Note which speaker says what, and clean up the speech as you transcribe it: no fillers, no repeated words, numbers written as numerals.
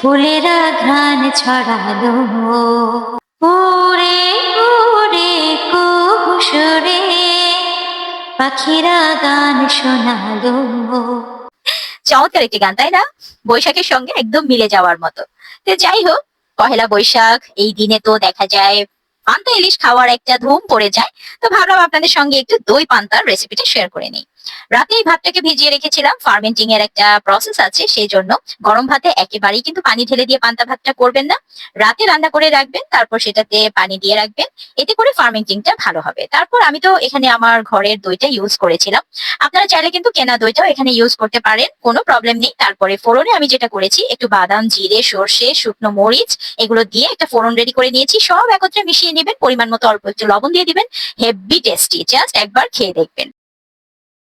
Speaker 1: ফুলেরা ঘ্রাণ ছড়ালো, ওরে ওরে কুহুসুরে পাখিরা গান শোনালো।
Speaker 2: চমৎকার একটি গান, তাই না? বৈশাখের সঙ্গে একদম মিলে যাওয়ার মতো। তো যাই হোক, পহেলা বৈশাখ এই দিনে তো দেখা যায় পান্তা ইলিশ খাওয়ার একটা ধুম পড়ে যায়। তো ভাবলাম আপনাদের সঙ্গে একটু দই পান্তার রেসিপিটা শেয়ার করে নিই। রাতে এই ভাতটাকে ভিজিয়ে রেখেছিলাম, ফার্মেন্টিং এর একটা প্রসেস আছে, সেই জন্য গরম ভাতে একেবারেই কিন্তু পানি ঢেলে দিয়ে পান্তা ভাতটা করবেন না। রাতে রান্না করে রাখবেন, তারপর সেটাতে পানি দিয়ে রাখবেন, এতে করে ফার্মেন্টিংটা ভালো হবে। তারপর আমি তো এখানে আমার ঘরের দইটা ইউজ করেছিলাম। আপনারা চাইলে কিন্তু কেনা দইটাও এখানে ইউজ করতে পারেন, কোনো প্রবলেম নেই। তারপরে ফোড়নে আমি যেটা করেছি, একটু বাদাম, জিরে, সর্ষে, শুকনো মরিচ এগুলো দিয়ে একটা ফোড়ন রেডি করে নিয়েছি। সব একত্রে মিশিয়ে নেবেন, পরিমাণ মতো অল্প একটু লবণ দিয়ে দিবেন। হেভি টেস্টি, জাস্ট একবার খেয়ে দেখবেন।